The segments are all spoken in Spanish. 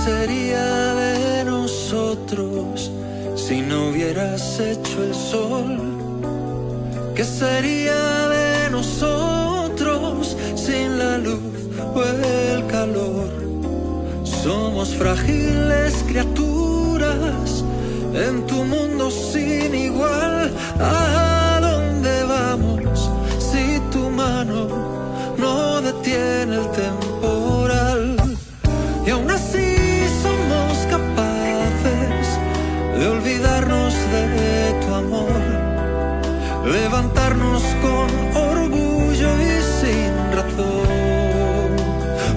sería de nosotros si no hubieras hecho el sol? ¿Qué sería de nosotros sin la luz o el calor? Somos frágiles criaturas en tu mundo sin igual. ¿A dónde vamos si tu mano no detiene el temporal? Y aún así somos capaces de olvidarnos de tu amor, levantarnos con orgullo y sin razón.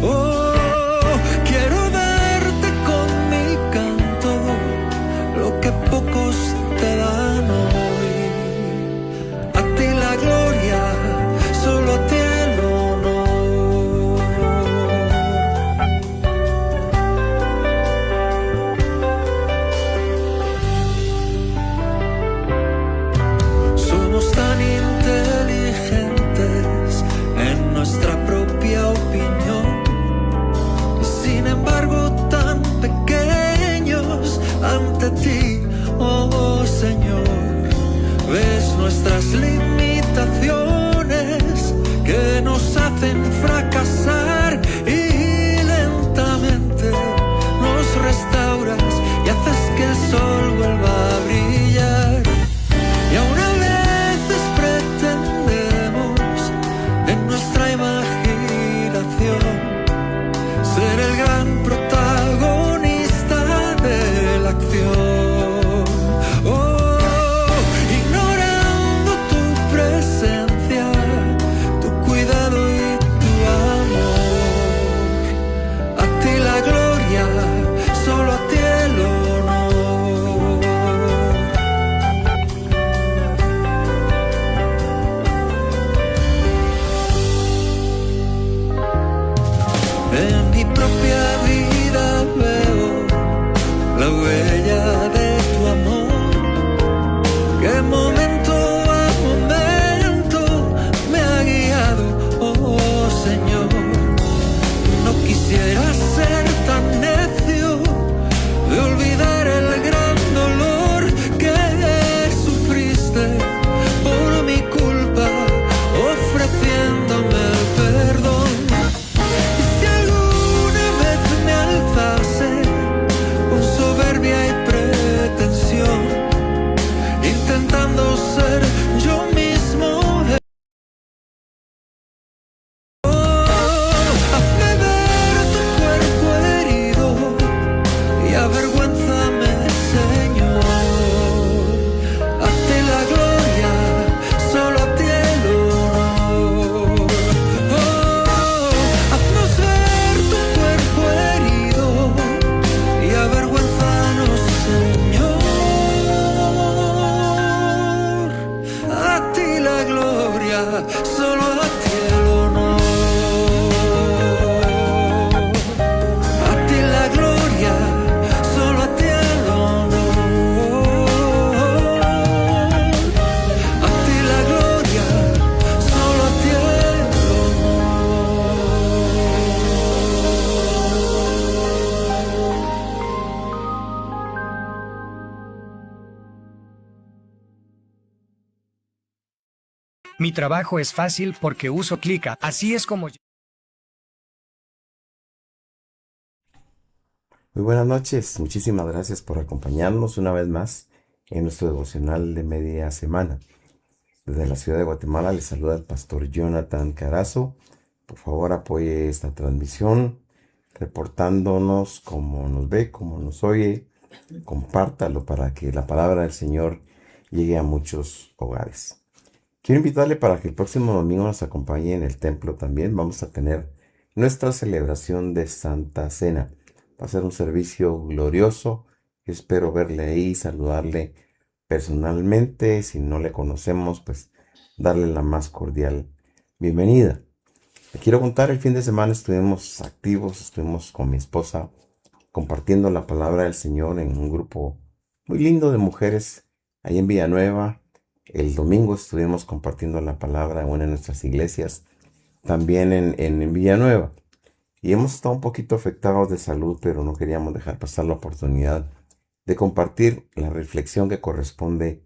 Oh, quiero darte con mi canto lo que pocos te dan hoy. A ti la gloria, solo a ti el honor. Somos tan inteligentes en nuestra propia opinión, y sin embargo tan pequeños ante ti, oh Señor. Ves nuestras limitaciones que nos hacen fracasar, y lentamente nos restauras y haces que el sol vuelva a brillar. Y aún a veces pretendemos en nuestra imaginación ser el gran protagonista de la acción. Oh, ignorando tu presencia, tu cuidado y tu amor. A ti la gloria, solo a ti el honor. En mi propia vida veo la huella de tu amor, que momento a momento me ha guiado, oh Señor. No quisiera ser tan necio de olvidar el gran dolor que sufriste por mi culpa, ofreciéndome el perdón. Y si alguna vez me alzase con soberbia y pretensión, intentando ser yo mismo, hazme ver tu cuerpo herido y avergüénzame, Señor. A ti la gloria, solo a ti el honor. Haznos ver tu cuerpo herido y avergüénzanos, Señor. A ti la gloria, solo a ti el honor. A ti la gloria, solo a ti el honor. A ti la gloria, solo a ti el Mi trabajo es fácil porque uso Clica. Así es como... Muy buenas noches, muchísimas gracias por acompañarnos una vez más en nuestro devocional de media semana. Desde la ciudad de Guatemala les saluda el pastor Jonathan Carazo. Por favor, apoye esta transmisión reportándonos cómo nos ve, cómo nos oye. Compártalo para que la palabra del Señor llegue a muchos hogares. Quiero invitarle para que el próximo domingo nos acompañe en el templo también. Vamos a tener nuestra celebración de Santa Cena. Va a ser un servicio glorioso. Yo espero verle ahí, saludarle personalmente. Si no le conocemos, pues darle la más cordial bienvenida. Le quiero contar, el fin de semana estuvimos activos, estuvimos con mi esposa compartiendo la palabra del Señor en un grupo muy lindo de mujeres ahí en Villanueva. El domingo estuvimos compartiendo la palabra en una de nuestras iglesias, también en Villanueva. y hemos estado un poquito afectados de salud, pero no queríamos dejar pasar la oportunidad de compartir la reflexión que corresponde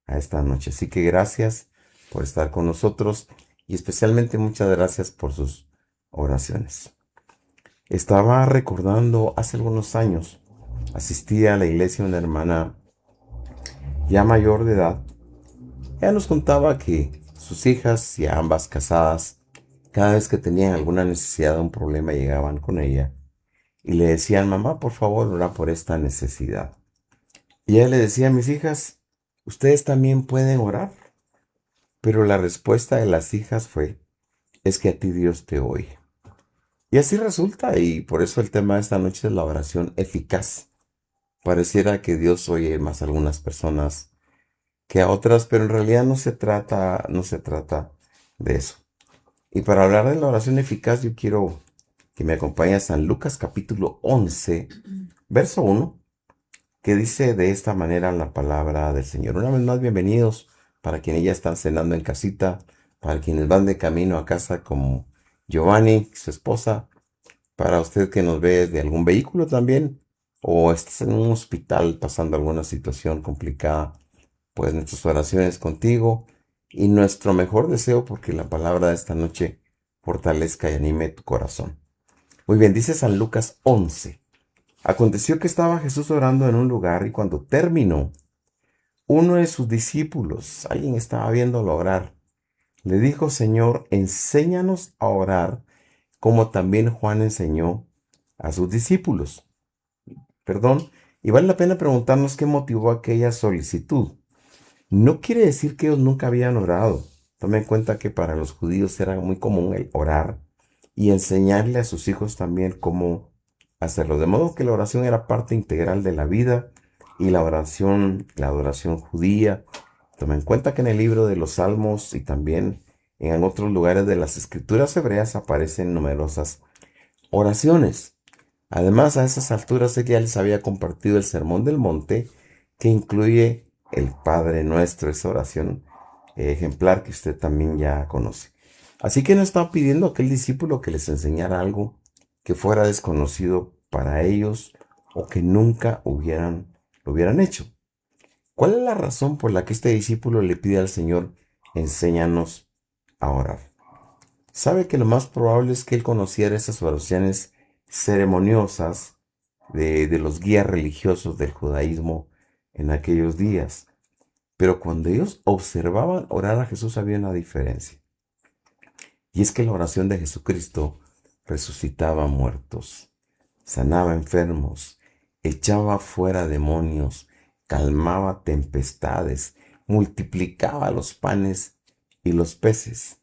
a esta noche. Así que gracias por estar con nosotros y especialmente muchas gracias por sus oraciones. Estaba recordando hace algunos años, asistía a la iglesia una hermana ya mayor de edad. Ella nos contaba que sus hijas, ya ambas casadas, cada vez que tenían alguna necesidad o un problema llegaban con ella y le decían: mamá, por favor, ora por esta necesidad. Y ella le decía: mis hijas, ustedes también pueden orar. Pero la respuesta de las hijas fue: es que a ti Dios te oye. Y así resulta, y por eso el tema de esta noche es la oración eficaz. Pareciera que Dios oye más a algunas personas que a otras, pero en realidad no se trata de eso. Y para hablar de la oración eficaz, yo quiero que me acompañe a San Lucas capítulo 11, verso 1, que dice de esta manera la palabra del Señor. Una vez más, bienvenidos para quienes ya están cenando en casita, para quienes van de camino a casa como Giovanni, su esposa, para usted que nos ve desde algún vehículo también, o estás en un hospital pasando alguna situación complicada, pues nuestras oraciones contigo y nuestro mejor deseo porque la palabra de esta noche fortalezca y anime tu corazón. Muy bien, dice San Lucas 11. Aconteció que estaba Jesús orando en un lugar y cuando terminó, uno de sus discípulos, alguien estaba viéndolo orar, le dijo: Señor, enséñanos a orar como también Juan enseñó a sus discípulos. Perdón, y vale la pena preguntarnos qué motivó aquella solicitud. No quiere decir que ellos nunca habían orado. Tome en cuenta que para los judíos era muy común el orar y enseñarle a sus hijos también cómo hacerlo. De modo que la oración era parte integral de la vida y la oración, la adoración judía. Tome en cuenta que en el libro de los Salmos y también en otros lugares de las escrituras hebreas aparecen numerosas oraciones. Además, a esas alturas él ya les había compartido el Sermón del Monte, que incluye el Padre Nuestro, esa oración ejemplar que usted también ya conoce. Así que no estaba pidiendo a aquel discípulo que les enseñara algo que fuera desconocido para ellos o que nunca lo hubieran hecho. ¿Cuál es la razón por la que este discípulo le pide al Señor: enséñanos a orar? Sabe que lo más probable es que él conociera esas oraciones ceremoniosas de los guías religiosos del judaísmo en aquellos días. Pero cuando ellos observaban orar a Jesús había una diferencia. Y es que la oración de Jesucristo resucitaba muertos, sanaba enfermos, echaba fuera demonios, calmaba tempestades, multiplicaba los panes y los peces.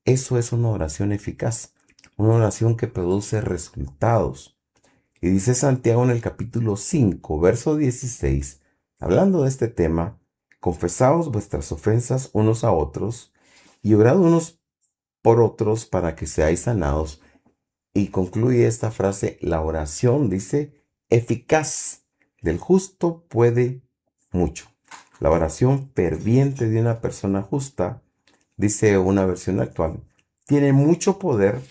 Eso es una oración eficaz, una oración que produce resultados. Y dice Santiago en el capítulo 5, verso 16, hablando de este tema: confesaos vuestras ofensas unos a otros y orad unos por otros para que seáis sanados. Y concluye esta frase: la oración, dice, eficaz del justo puede mucho. La oración ferviente de una persona justa, dice una versión actual, tiene mucho poder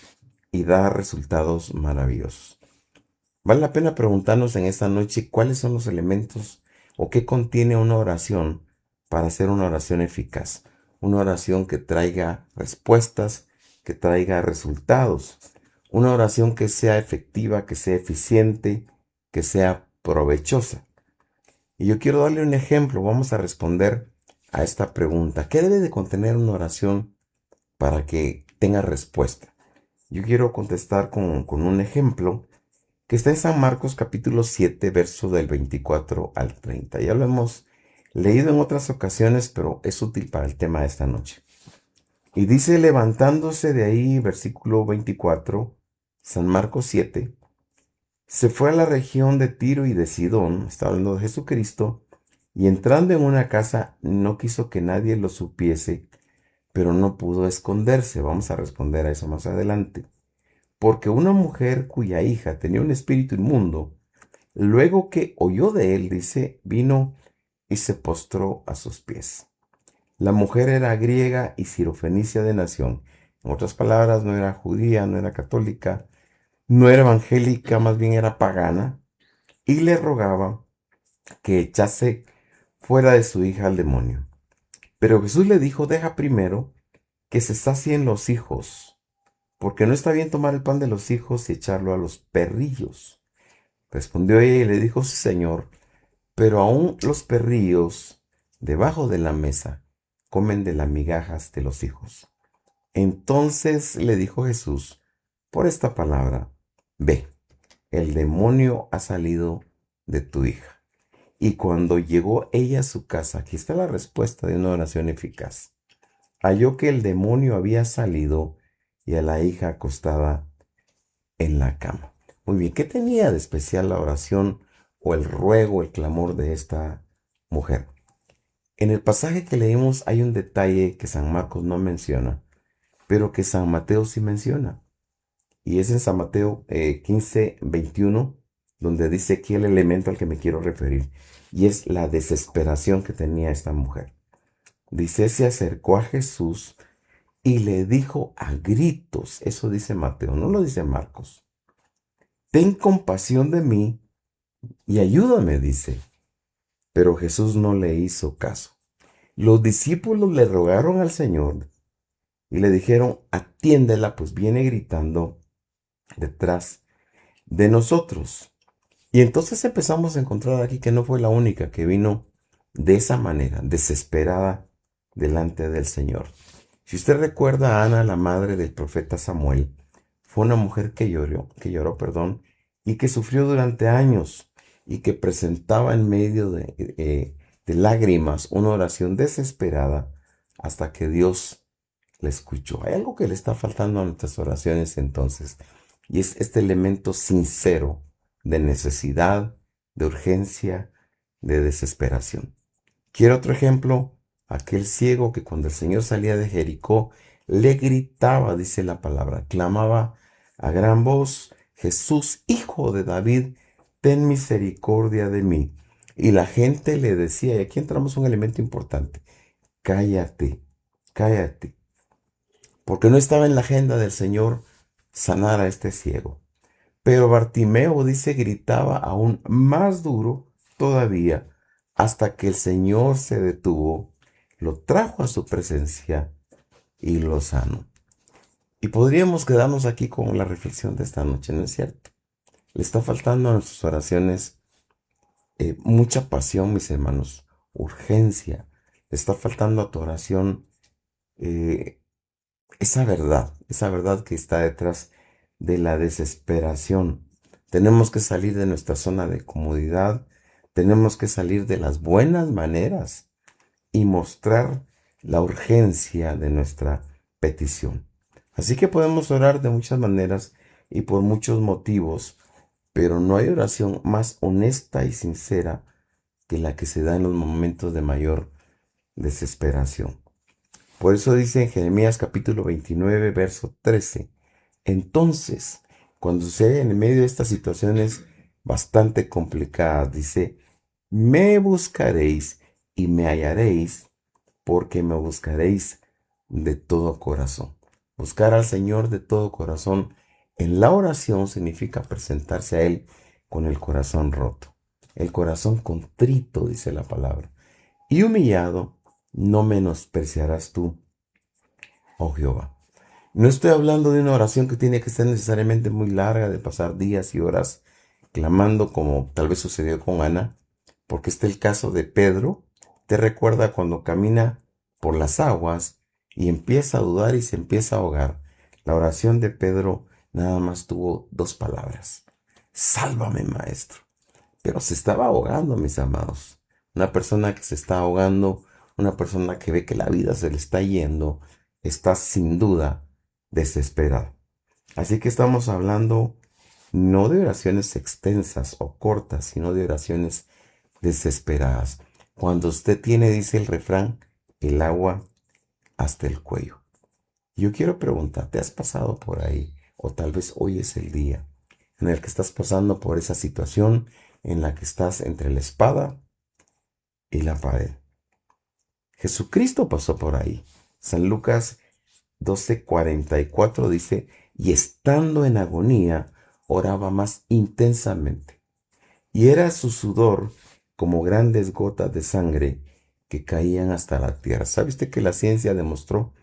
y da resultados maravillosos. Vale la pena preguntarnos en esta noche cuáles son los elementos o qué contiene una oración para hacer una oración eficaz. Una oración que traiga respuestas, que traiga resultados. Una oración que sea efectiva, que sea eficiente, que sea provechosa. Y yo quiero darle un ejemplo. Vamos a responder a esta pregunta: ¿qué debe de contener una oración para que tenga respuesta? Yo quiero contestar con un ejemplo que está en San Marcos capítulo 7, verso del 24 al 30. Ya lo hemos leído en otras ocasiones, pero es útil para el tema de esta noche. Y dice: levantándose de ahí, versículo 24, San Marcos 7, se fue a la región de Tiro y de Sidón, está hablando de Jesucristo, y entrando en una casa no quiso que nadie lo supiese, pero no pudo esconderse. Vamos a responder a eso más adelante. Porque una mujer cuya hija tenía un espíritu inmundo, luego que oyó de él, dice, vino y se postró a sus pies. La mujer era griega y sirofenicia de nación. En otras palabras, no era judía, no era católica, no era evangélica, más bien era pagana, y le rogaba que echase fuera de su hija al demonio. Pero Jesús le dijo, deja primero que se sacien los hijos, porque no está bien tomar el pan de los hijos y echarlo a los perrillos. Respondió ella y le dijo, sí, Señor, pero aún los perrillos debajo de la mesa comen de las migajas de los hijos. Entonces le dijo Jesús, por esta palabra, ve, el demonio ha salido de tu hija. Y cuando llegó ella a su casa, aquí está la respuesta de una oración eficaz, halló que el demonio había salido y a la hija acostada en la cama. Muy bien, ¿qué tenía de especial la oración o el ruego, el clamor de esta mujer? En el pasaje que leímos hay un detalle que San Marcos no menciona, pero que San Mateo sí menciona. Y es en San Mateo 15, 21, donde dice aquí el elemento al que me quiero referir. Y es la desesperación que tenía esta mujer. Dice, se acercó a Jesús y le dijo a gritos, eso dice Mateo, no lo dice Marcos, ten compasión de mí y ayúdame, dice. Pero Jesús no le hizo caso. Los discípulos le rogaron al Señor y le dijeron, atiéndela, pues viene gritando detrás de nosotros. Y entonces empezamos a encontrar aquí que no fue la única que vino de esa manera, desesperada delante del Señor. Si usted recuerda a Ana, la madre del profeta Samuel, fue una mujer que lloró, y que sufrió durante años y que presentaba en medio de lágrimas una oración desesperada hasta que Dios le escuchó. Hay algo que le está faltando a nuestras oraciones entonces, y es este elemento sincero de necesidad, de urgencia, de desesperación. Quiero otro ejemplo, aquel ciego que cuando el Señor salía de Jericó, le gritaba, dice la palabra, clamaba a gran voz, Jesús, hijo de David, ten misericordia de mí. Y la gente le decía, y aquí entramos un elemento importante, cállate, cállate, porque no estaba en la agenda del Señor sanar a este ciego. Pero Bartimeo, dice, gritaba aún más duro todavía, hasta que el Señor se detuvo, lo trajo a su presencia y lo sanó. Y podríamos quedarnos aquí con la reflexión de esta noche, ¿no es cierto? Le está faltando a nuestras oraciones mucha pasión, mis hermanos, urgencia. Le está faltando a tu oración esa verdad que está detrás de la desesperación. Tenemos que salir de nuestra zona de comodidad, tenemos que salir de las buenas maneras y mostrar la urgencia de nuestra petición. Así que podemos orar de muchas maneras y por muchos motivos, pero no hay oración más honesta y sincera que la que se da en los momentos de mayor desesperación. Por eso dice en Jeremías capítulo 29, verso 13, entonces, cuando sucede en medio de estas situaciones bastante complicadas, dice, me buscaréis y me hallaréis, porque me buscaréis de todo corazón. Buscar al Señor de todo corazón en la oración significa presentarse a Él con el corazón roto, el corazón contrito, dice la palabra, y humillado, no menospreciarás tú, oh Jehová. No estoy hablando de una oración que tiene que ser necesariamente muy larga, de pasar días y horas clamando como tal vez sucedió con Ana, porque está el caso de Pedro. Te recuerda cuando camina por las aguas y empieza a dudar y se empieza a ahogar. La oración de Pedro nada más tuvo dos palabras. Sálvame, maestro. Pero se estaba ahogando, mis amados. Una persona que se está ahogando, una persona que ve que la vida se le está yendo, está sin duda desesperado. Así que estamos hablando no de oraciones extensas o cortas, sino de oraciones desesperadas. Cuando usted tiene, dice el refrán, el agua hasta el cuello. Yo quiero preguntar, ¿te has pasado por ahí? O tal vez hoy es el día en el que estás pasando por esa situación en la que estás entre la espada y la pared. Jesucristo pasó por ahí. San Lucas 12:44 dice, y estando en agonía, oraba más intensamente. Y era su sudor como grandes gotas de sangre que caían hasta la tierra. ¿Sabe usted que la ciencia demostró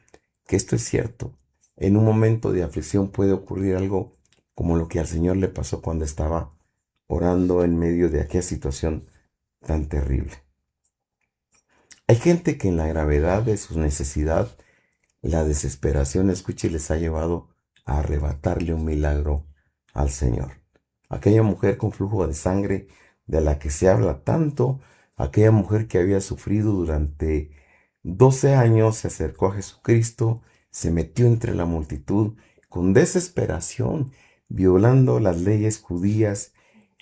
que esto es cierto? En un momento de aflicción puede ocurrir algo como lo que al Señor le pasó cuando estaba orando en medio de aquella situación tan terrible. Hay gente que en la gravedad de su necesidad, la desesperación, escuche, les ha llevado a arrebatarle un milagro al Señor. Aquella mujer con flujo de sangre de la que se habla tanto, aquella mujer que había sufrido durante 12 años, se acercó a Jesucristo, se metió entre la multitud con desesperación, violando las leyes judías.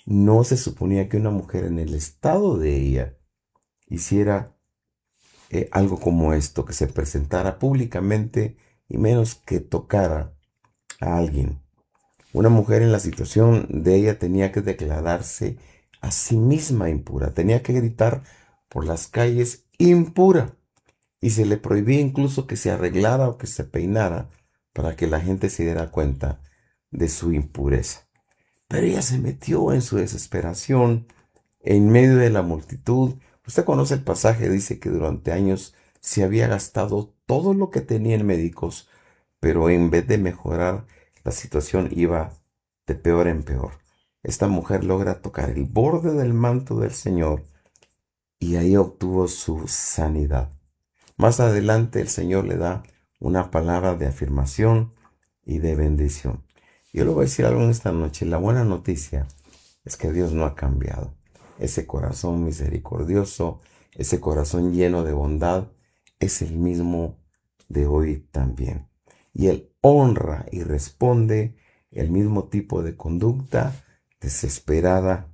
No se suponía que una mujer en el estado de ella hiciera algo como esto, que se presentara públicamente y menos que tocara a alguien. Una mujer en la situación de ella tenía que declararse a sí misma impura, tenía que gritar por las calles impura, y se le prohibía incluso que se arreglara o que se peinara para que la gente se diera cuenta de su impureza. Pero ella se metió en su desesperación en medio de la multitud. Usted conoce el pasaje, dice que durante años se había gastado todo lo que tenía en médicos, pero en vez de mejorar, la situación iba de peor en peor. Esta mujer logra tocar el borde del manto del Señor y ahí obtuvo su sanidad. Más adelante el Señor le da una palabra de afirmación y de bendición. Yo le voy a decir algo en esta noche. La buena noticia es que Dios no ha cambiado. Ese corazón misericordioso, ese corazón lleno de bondad, es el mismo de hoy también. Y Él honra y responde el mismo tipo de conducta desesperada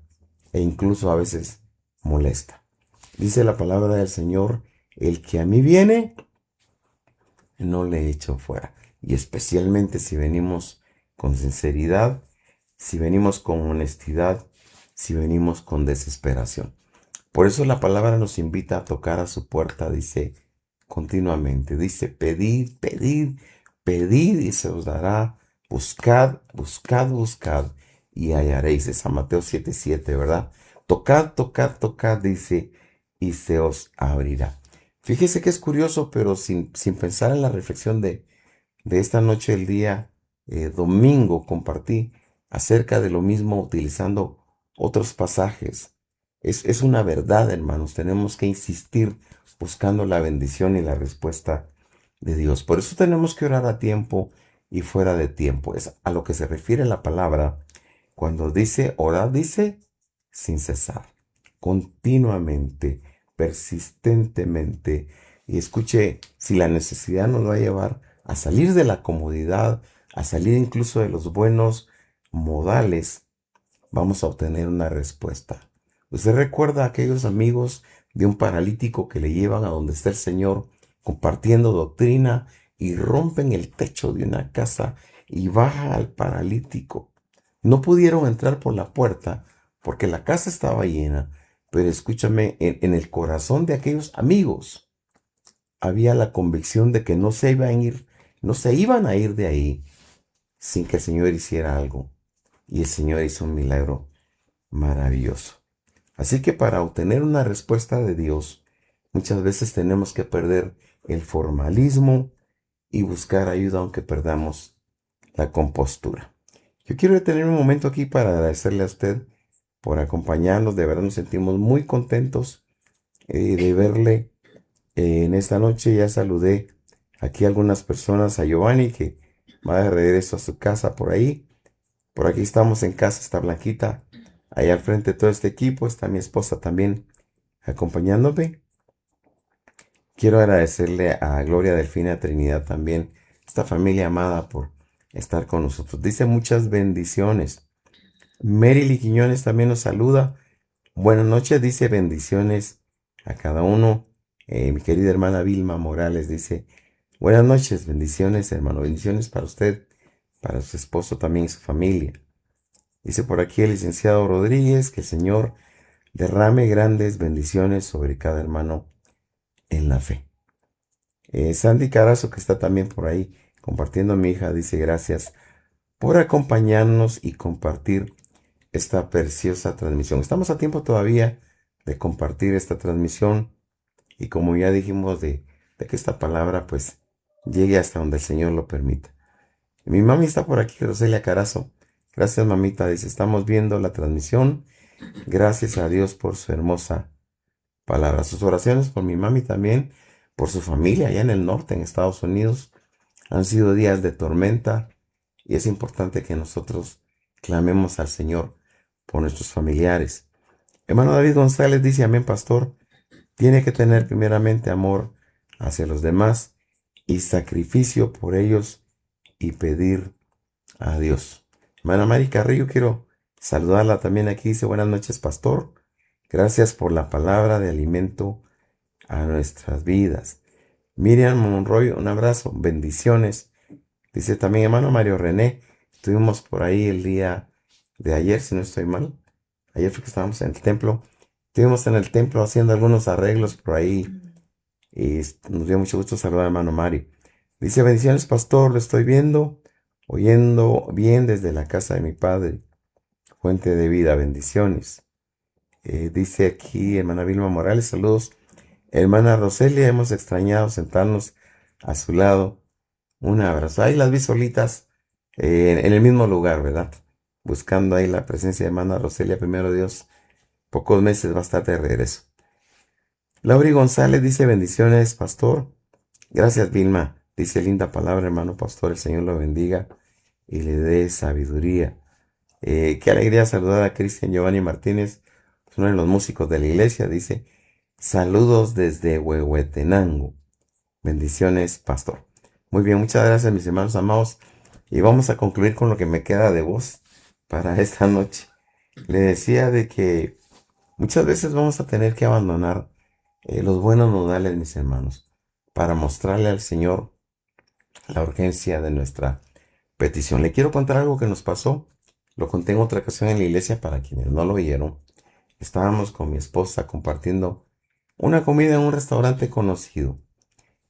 e incluso a veces molesta. Dice la palabra del Señor: el que a mí viene, no le echo fuera. Y especialmente si venimos con sinceridad, si venimos con honestidad, si venimos con desesperación. Por eso la palabra nos invita a tocar a su puerta, dice continuamente, dice: pedid, pedid, pedid y se os dará, buscad, buscad, buscad y hallaréis. Es San Mateo 7:7, ¿verdad? Tocad, tocad, tocad, dice, y se os abrirá. Fíjese que es curioso, pero sin pensar en la reflexión de esta noche, el día domingo, compartí acerca de lo mismo utilizando otros pasajes. Es una verdad, hermanos. Tenemos que insistir buscando la bendición y la respuesta de Dios. Por eso tenemos que orar a tiempo y fuera de tiempo. Es a lo que se refiere la palabra cuando dice orar, dice sin cesar, continuamente, persistentemente. Y escuche, si la necesidad nos va a llevar a salir de la comodidad, a salir incluso de los buenos modales, vamos a obtener una respuesta. ¿Usted recuerda a aquellos amigos de un paralítico que le llevan a donde está el Señor compartiendo doctrina y rompen el techo de una casa y baja al paralítico? No pudieron entrar por la puerta porque la casa estaba llena, pero escúchame, en el corazón de aquellos amigos había la convicción de que no se iban a ir de ahí sin que el Señor hiciera algo. Y el Señor hizo un milagro maravilloso. Así que para obtener una respuesta de Dios, muchas veces tenemos que perder el formalismo y buscar ayuda aunque perdamos la compostura. Yo quiero detener un momento aquí para agradecerle a usted por acompañarnos. De verdad nos sentimos muy contentos de verle en esta noche. Ya saludé aquí a algunas personas, a Giovanni que va de regreso a su casa por ahí. Por aquí estamos en casa, está Blanquita. Allá al frente de todo este equipo está mi esposa también acompañándome. Quiero agradecerle a Gloria Delfina Trinidad también, esta familia amada, por estar con nosotros. Dice muchas bendiciones. Mary Quiñones también nos saluda. Buenas noches, dice bendiciones a cada uno. Mi querida hermana Vilma Morales dice: buenas noches, bendiciones, hermano, bendiciones para usted, para su esposo también y su familia. Dice por aquí el licenciado Rodríguez que el Señor derrame grandes bendiciones sobre cada hermano en la fe. Sandy Carazo, que está también por ahí compartiendo, mi hija, dice: gracias por acompañarnos y compartir esta preciosa transmisión. Estamos a tiempo todavía de compartir esta transmisión y como ya dijimos de que esta palabra pues llegue hasta donde el Señor lo permita. Mi mami está por aquí, Roselia Carazo. Gracias, mamita. Dice, estamos viendo la transmisión. Gracias a Dios por su hermosa palabra. Sus oraciones por mi mami también, por su familia allá en el norte, en Estados Unidos. Han sido días de tormenta y es importante que nosotros clamemos al Señor por nuestros familiares. Hermano David González dice, amén, pastor. Tiene que tener primeramente amor hacia los demás y sacrificio por ellos y pedir a Dios. Hermana Mari Carrillo, quiero saludarla también aquí. Dice, buenas noches, pastor. Gracias por la palabra de alimento a nuestras vidas. Miriam Monroy, un abrazo, bendiciones. Dice también, hermano Mario René, estuvimos por ahí el día de ayer, si no estoy mal. Ayer fue que estábamos en el templo. Estuvimos en el templo haciendo algunos arreglos por ahí. Y nos dio mucho gusto saludar a hermano Mario. Dice, bendiciones, pastor, lo estoy viendo, oyendo bien desde la casa de mi padre. Fuente de vida, bendiciones. Dice aquí hermana Vilma Morales, saludos. Hermana Roselia, hemos extrañado sentarnos a su lado. Un abrazo. Ahí las vi solitas en el mismo lugar, ¿verdad? Buscando ahí la presencia de hermana Roselia, primero Dios. Pocos meses va a estar de regreso. Lauri González dice, bendiciones, pastor. Gracias, Vilma. Dice, linda palabra, hermano pastor. El Señor lo bendiga y le dé sabiduría. Qué alegría saludar a Cristian Giovanni Martínez, uno de los músicos de la iglesia. Dice, saludos desde Huehuetenango. Bendiciones, pastor. Muy bien, muchas gracias, mis hermanos amados. Y vamos a concluir con lo que me queda de voz para esta noche. Le decía de que muchas veces vamos a tener que abandonar los buenos modales, mis hermanos, para mostrarle al Señor la urgencia de nuestra petición. Le quiero contar algo que nos pasó. Lo conté en otra ocasión en la iglesia para quienes no lo oyeron. Estábamos con mi esposa compartiendo una comida en un restaurante conocido.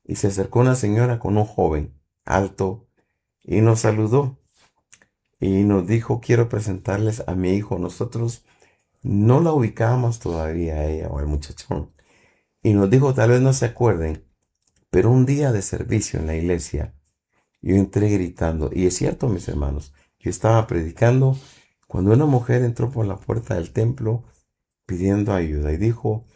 Y se acercó una señora con un joven alto y nos saludó. Y nos dijo, quiero presentarles a mi hijo. Nosotros no la ubicábamos todavía a ella o al muchachón. Y nos dijo, tal vez no se acuerden, pero un día de servicio en la iglesia, yo entré gritando. Y es cierto, mis hermanos, yo estaba predicando cuando una mujer entró por la puerta del templo pidiendo ayuda. Y dijo,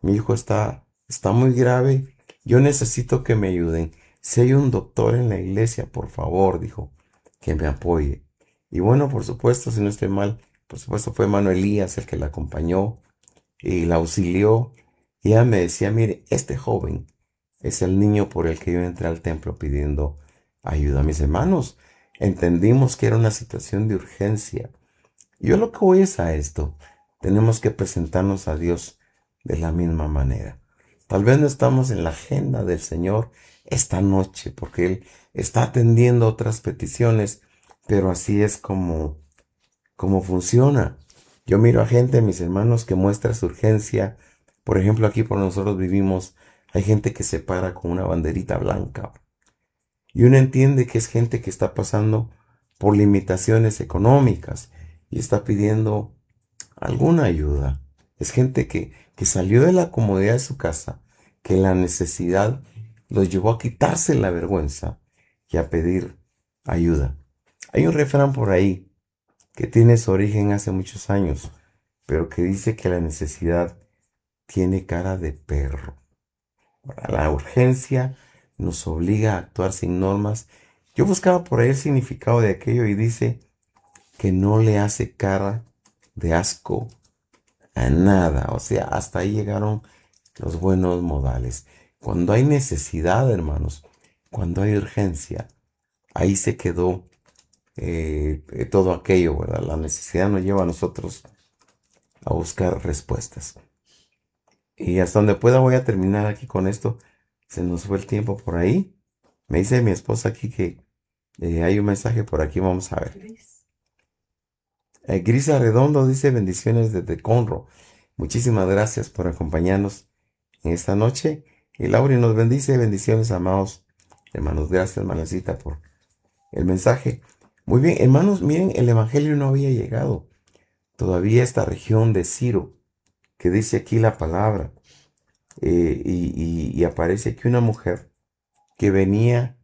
mi hijo está muy grave, yo necesito que me ayuden. Si hay un doctor en la iglesia, por favor, dijo, que me apoye. Y bueno, por supuesto, si no estoy mal, por supuesto fue hermano Elías el que la acompañó y la auxilió. Y ella me decía, mire, este joven es el niño por el que yo entré al templo pidiendo ayuda. Mis hermanos, entendimos que era una situación de urgencia. Yo lo que voy es a esto. Tenemos que presentarnos a Dios de la misma manera. Tal vez no estamos en la agenda del Señor esta noche porque Él está atendiendo otras peticiones, pero así es como funciona. Yo miro a gente, mis hermanos, que muestra su urgencia. Por ejemplo, aquí por nosotros vivimos, hay gente que se para con una banderita blanca. Y uno entiende que es gente que está pasando por limitaciones económicas y está pidiendo alguna ayuda. Es gente que salió de la comodidad de su casa, que la necesidad los llevó a quitarse la vergüenza y a pedir ayuda. Hay un refrán por ahí que tiene su origen hace muchos años, pero que dice que la necesidad tiene cara de perro. La urgencia nos obliga a actuar sin normas. Yo buscaba por ahí el significado de aquello y dice que no le hace cara de asco a nada. O sea, hasta ahí llegaron los buenos modales. Cuando hay necesidad, hermanos, cuando hay urgencia, ahí se quedó todo aquello, ¿verdad? La necesidad nos lleva a nosotros a buscar respuestas. Y hasta donde pueda voy a terminar aquí con esto. Se nos fue el tiempo por ahí. Me dice mi esposa aquí que hay un mensaje por aquí. Vamos a ver. Grisa Redondo dice bendiciones desde Conroe. Muchísimas gracias por acompañarnos en esta noche. Y Lauri nos bendice. Bendiciones, amados hermanos. Gracias, hermanacita, por el mensaje. Muy bien, hermanos, miren, el Evangelio no había llegado todavía a esta región de Ciro, que dice aquí la palabra, y aparece aquí una mujer que venía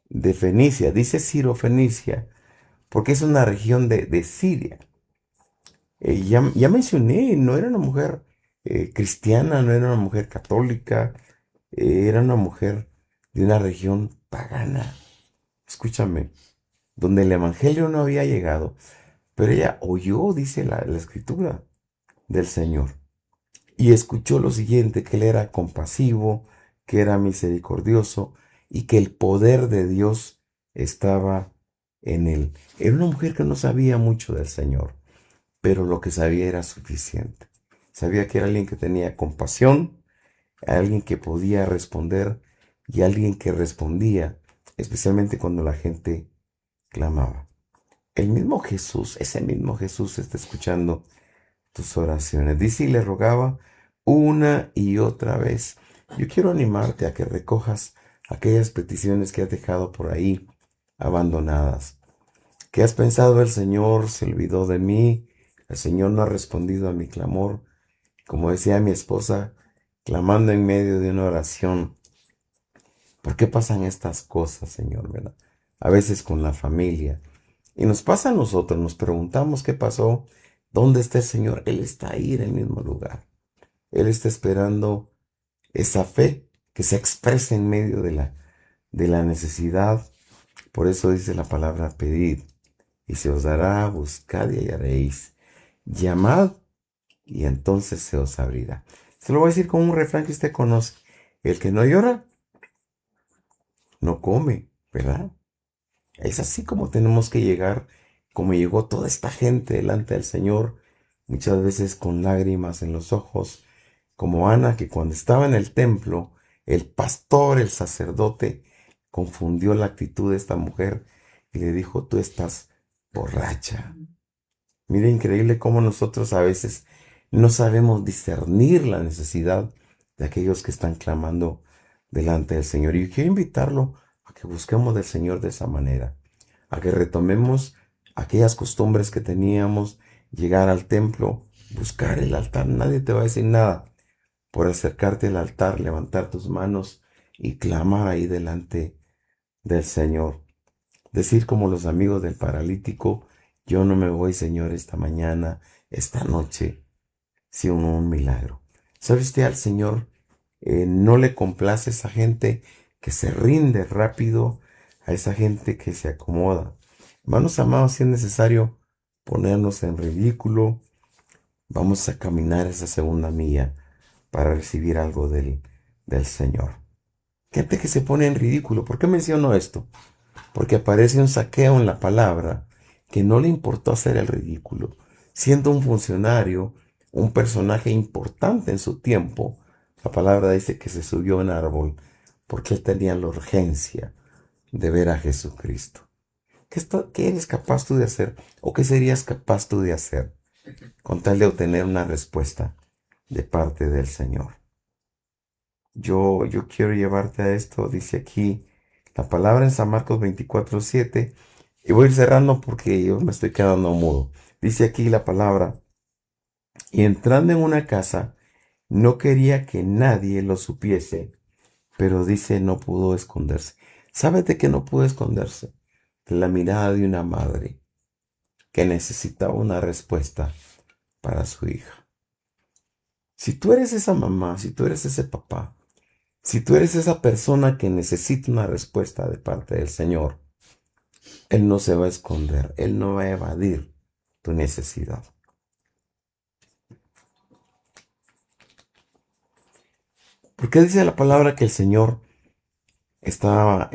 de Fenicia, dice Ciro Fenicia, porque es una región de Siria. Ya mencioné, no era una mujer cristiana, no era una mujer católica, era una mujer de una región pagana. Escúchame, donde el Evangelio no había llegado, pero ella oyó, dice la escritura, del Señor. Y escuchó lo siguiente, que Él era compasivo, que era misericordioso y que el poder de Dios estaba en Él. Era una mujer que no sabía mucho del Señor, pero lo que sabía era suficiente. Sabía que era alguien que tenía compasión, alguien que podía responder y alguien que respondía, especialmente cuando la gente clamaba. El mismo Jesús, ese mismo Jesús está escuchando tus oraciones. Dice y le rogaba una y otra vez. Yo quiero animarte a que recojas aquellas peticiones que has dejado por ahí abandonadas. Que has pensado el Señor se olvidó de mí, el Señor no ha respondido a mi clamor. Como decía mi esposa, clamando en medio de una oración. ¿Por qué pasan estas cosas, Señor, verdad? A veces con la familia. Y nos pasa a nosotros, nos preguntamos qué pasó, dónde está el Señor. Él está ahí en el mismo lugar. Él está esperando esa fe que se expresa en medio de la necesidad. Por eso dice la palabra pedid y se os dará, buscad y hallaréis. Llamad y entonces se os abrirá. Se lo voy a decir con un refrán que usted conoce. El que no llora, no come, ¿verdad? Es así como tenemos que llegar, como llegó toda esta gente delante del Señor, muchas veces con lágrimas en los ojos, como Ana, que cuando estaba en el templo, el pastor, el sacerdote, confundió la actitud de esta mujer y le dijo, tú estás borracha. Mira, increíble cómo nosotros a veces no sabemos discernir la necesidad de aquellos que están clamando delante del Señor. Y yo quiero invitarlo a que busquemos del Señor de esa manera, a que retomemos aquellas costumbres que teníamos, llegar al templo, buscar el altar. Nadie te va a decir nada por acercarte al altar, levantar tus manos y clamar ahí delante del Señor. Decir como los amigos del paralítico, yo no me voy, Señor, esta mañana, esta noche, sin un milagro. ¿Sabe usted al Señor? No le complace esa gente que se rinde rápido, a esa gente que se acomoda. Hermanos amados, si es necesario ponernos en ridículo, vamos a caminar esa segunda milla para recibir algo del Señor. Gente que se pone en ridículo. ¿Por qué menciono esto? Porque aparece un Zaqueo en la palabra que no le importó hacer el ridículo. Siendo un funcionario, un personaje importante en su tiempo, la palabra dice que se subió a un árbol porque él tenía la urgencia de ver a Jesucristo. ¿Qué eres capaz tú de hacer? ¿O qué serías capaz tú de hacer con tal de obtener una respuesta de parte del Señor? Yo quiero llevarte a esto, dice aquí la palabra en San Marcos 24:7, y voy a ir cerrando porque yo me estoy quedando mudo. Dice aquí la palabra, y entrando en una casa, no quería que nadie lo supiese, pero dice no pudo esconderse. ¿Sabes de qué no pudo esconderse? De la mirada de una madre que necesitaba una respuesta para su hija. Si tú eres esa mamá, si tú eres ese papá, si tú eres esa persona que necesita una respuesta de parte del Señor, Él no se va a esconder, Él no va a evadir tu necesidad. ¿Por qué dice la palabra que el Señor estaba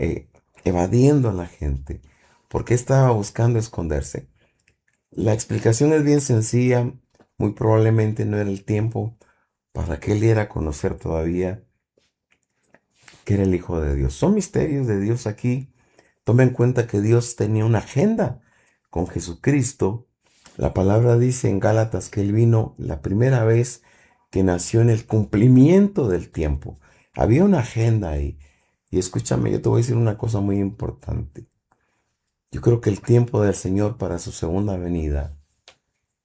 evadiendo a la gente? ¿Por qué estaba buscando esconderse? La explicación es bien sencilla. Muy probablemente no era el tiempo para que Él diera a conocer todavía que era el Hijo de Dios. Son misterios de Dios aquí. Toma en cuenta que Dios tenía una agenda con Jesucristo. La palabra dice en Gálatas que Él vino la primera vez que nació en el cumplimiento del tiempo. Había una agenda ahí. Y escúchame, yo te voy a decir una cosa muy importante. Yo creo que el tiempo del Señor para su segunda venida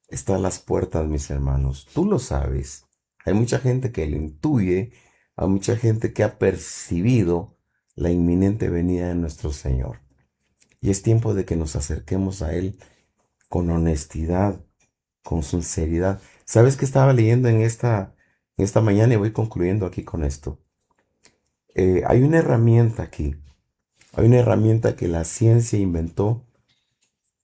está a las puertas, mis hermanos. Tú lo sabes. Hay mucha gente que lo intuye, hay mucha gente que ha percibido la inminente venida de nuestro Señor. Y es tiempo de que nos acerquemos a Él con honestidad, con sinceridad. ¿Sabes qué estaba leyendo en esta mañana? Y voy concluyendo aquí con esto. Hay una herramienta aquí. Hay una herramienta que la ciencia inventó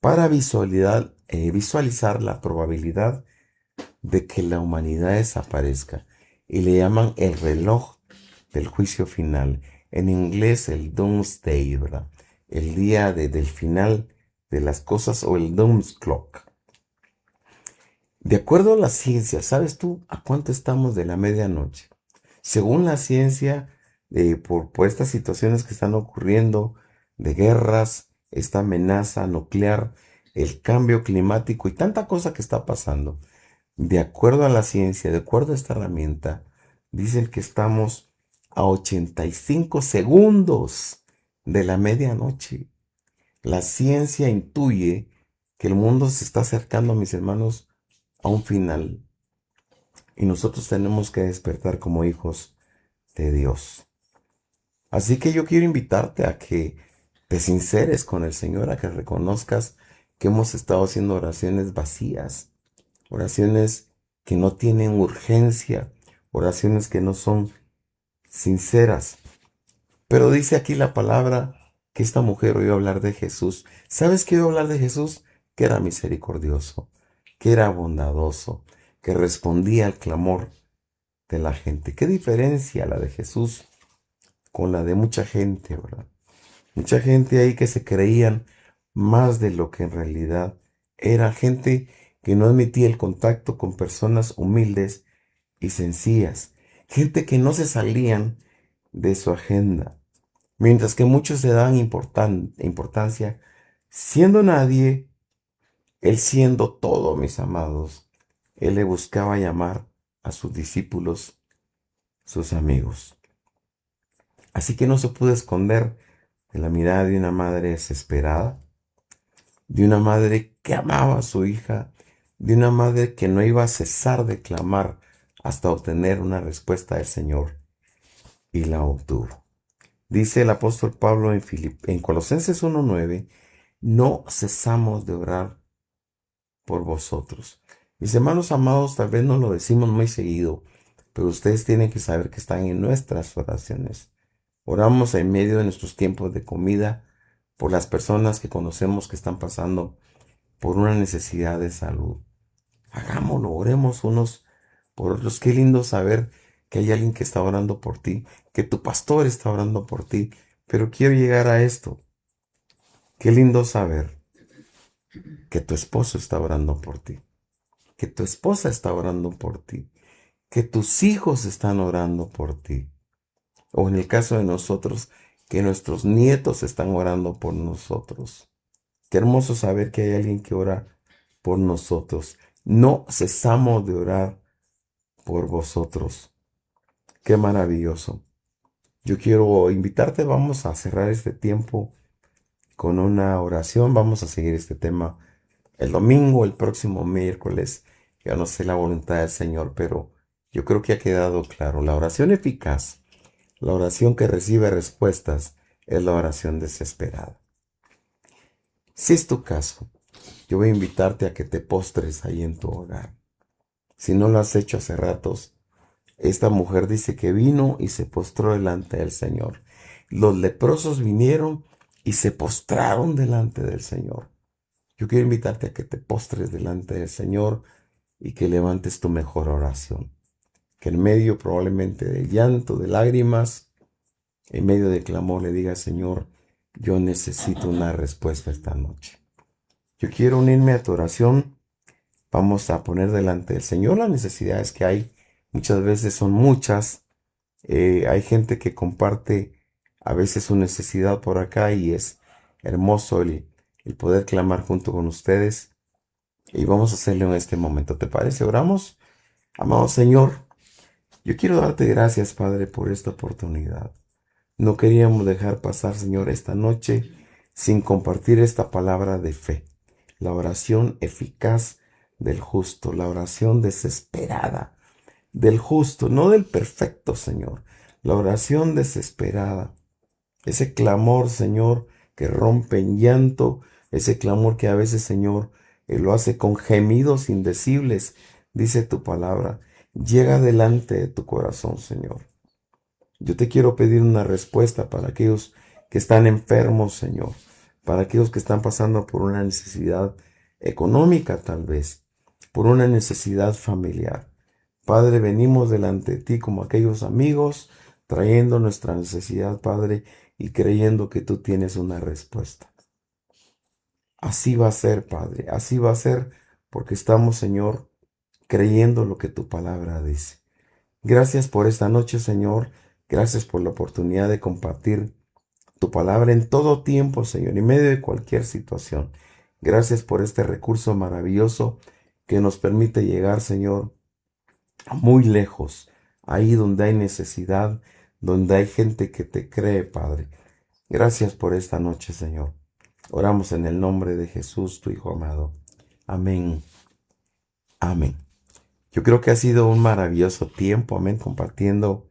para visualizar la probabilidad de que la humanidad desaparezca. Y le llaman el reloj del juicio final. En inglés el Doomsday, ¿verdad? El día del final de las cosas, o el Doom's Clock. De acuerdo a la ciencia, ¿sabes tú a cuánto estamos de la medianoche? Según la ciencia, por estas situaciones que están ocurriendo, de guerras, esta amenaza nuclear, el cambio climático y tanta cosa que está pasando, de acuerdo a la ciencia, de acuerdo a esta herramienta, dicen que estamos a 85 segundos de la medianoche. La ciencia intuye que el mundo se está acercando, mis hermanos, a un final. Y nosotros tenemos que despertar como hijos de Dios. Así que yo quiero invitarte a que te sinceres con el Señor, a que reconozcas que hemos estado haciendo oraciones vacías, oraciones que no tienen urgencia, oraciones que no son sinceras. Pero dice aquí la palabra que esta mujer oyó hablar de Jesús. ¿Sabes qué oyó hablar de Jesús? Que era misericordioso, que era bondadoso, que respondía al clamor de la gente. ¿Qué diferencia la de Jesús con la de mucha gente, verdad? Mucha gente ahí que se creían más de lo que en realidad era, gente que no admitía el contacto con personas humildes y sencillas, gente que no se salían de su agenda, mientras que muchos se daban importancia, siendo nadie, él siendo todo, mis amados. Él le buscaba llamar a sus discípulos sus amigos. Así que no se pudo esconder de la mirada de una madre desesperada, de una madre que amaba a su hija, de una madre que no iba a cesar de clamar hasta obtener una respuesta del Señor, y la obtuvo. Dice el apóstol Pablo en Colosenses 1:9, no cesamos de orar por vosotros. Mis hermanos amados, tal vez no lo decimos muy seguido, pero ustedes tienen que saber que están en nuestras oraciones. Oramos en medio de nuestros tiempos de comida por las personas que conocemos que están pasando por una necesidad de salud. Hagámoslo, oremos unos por otros. Qué lindo saber que hay alguien que está orando por ti, que tu pastor está orando por ti. Pero quiero llegar a esto. Qué lindo saber que tu esposo está orando por ti, que tu esposa está orando por ti, que tus hijos están orando por ti. O en el caso de nosotros, que nuestros nietos están orando por nosotros. Qué hermoso saber que hay alguien que ora por nosotros. No cesamos de orar por vosotros. Qué maravilloso. Yo quiero invitarte, vamos a cerrar este tiempo con una oración. Vamos a seguir este tema el domingo, el próximo miércoles. Yo no sé la voluntad del Señor, pero yo creo que ha quedado claro. La oración eficaz, la oración que recibe respuestas, es la oración desesperada. Si es tu caso, yo voy a invitarte a que te postres ahí en tu hogar. Si no lo has hecho hace ratos, esta mujer dice que vino y se postró delante del Señor. Los leprosos vinieron y se postraron delante del Señor. Yo quiero invitarte a que te postres delante del Señor y que levantes tu mejor oración. Que en medio probablemente de llanto, de lágrimas, en medio de clamor le digas, Señor, yo necesito una respuesta esta noche. Yo quiero unirme a tu oración. Vamos a poner delante del Señor las necesidades que hay. Muchas veces son muchas. Hay gente que comparte a veces su necesidad por acá y es hermoso el poder clamar junto con ustedes. Y vamos a hacerlo en este momento. ¿Te parece? Oramos. Amado Señor, yo quiero darte gracias, Padre, por esta oportunidad. No queríamos dejar pasar, Señor, esta noche sin compartir esta palabra de fe. La oración eficaz del justo, la oración desesperada del justo, no del perfecto, Señor. La oración desesperada, ese clamor, Señor, que rompe en llanto, ese clamor que a veces, Señor, lo hace con gemidos indecibles, dice tu palabra. Llega delante de tu corazón, Señor. Yo te quiero pedir una respuesta para aquellos que están enfermos, Señor, para aquellos que están pasando por una necesidad económica tal vez, por una necesidad familiar. Padre, venimos delante de ti como aquellos amigos, trayendo nuestra necesidad, Padre, y creyendo que tú tienes una respuesta. Así va a ser, Padre, así va a ser, porque estamos, Señor, creyendo lo que tu palabra dice. Gracias por esta noche, Señor. Gracias por la oportunidad de compartir tu palabra en todo tiempo, Señor, en medio de cualquier situación. Gracias por este recurso maravilloso que nos permite llegar, Señor, muy lejos, ahí donde hay necesidad, donde hay gente que te cree, Padre. Gracias por esta noche, Señor. Oramos en el nombre de Jesús, tu Hijo amado. Amén. Amén. Yo creo que ha sido un maravilloso tiempo, amén, compartiendo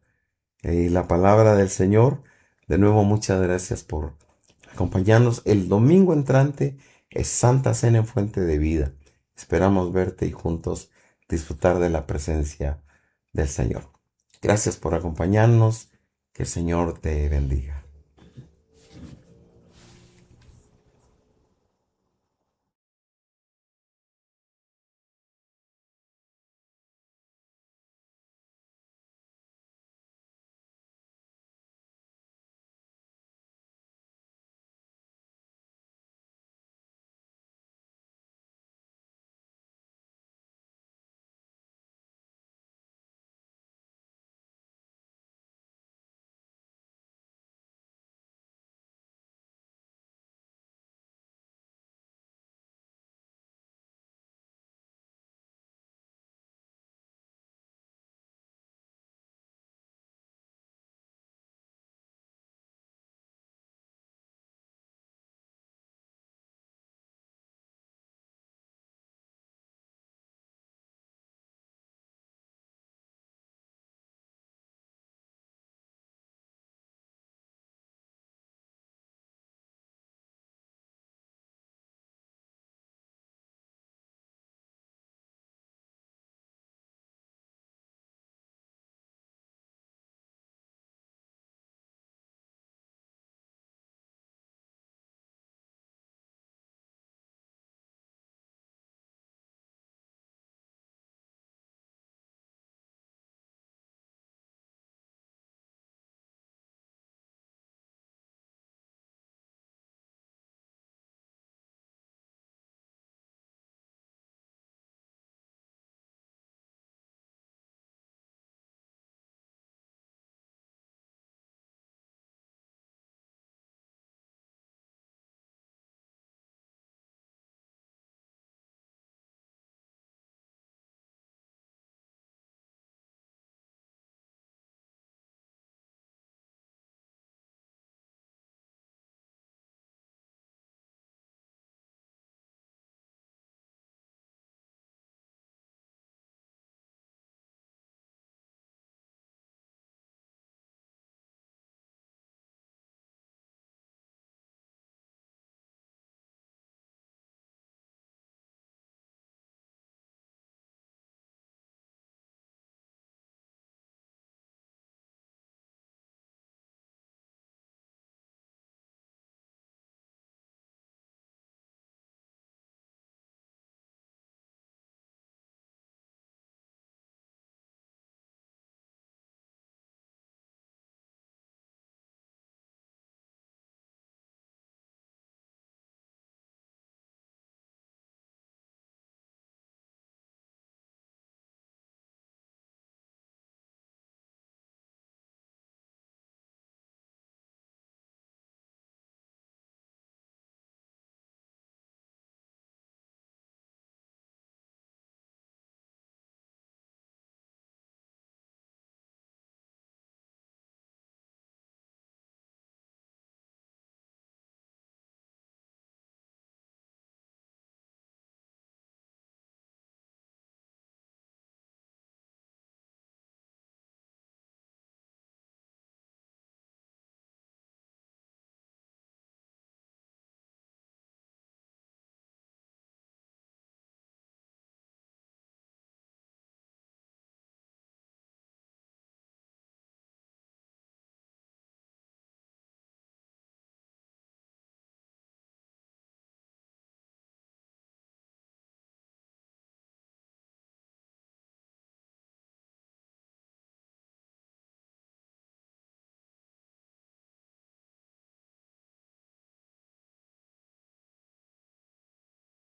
la palabra del Señor. De nuevo, muchas gracias por acompañarnos. El domingo entrante es Santa Cena en Fuente de Vida. Esperamos verte y juntos disfrutar de la presencia del Señor. Gracias por acompañarnos. Que el Señor te bendiga.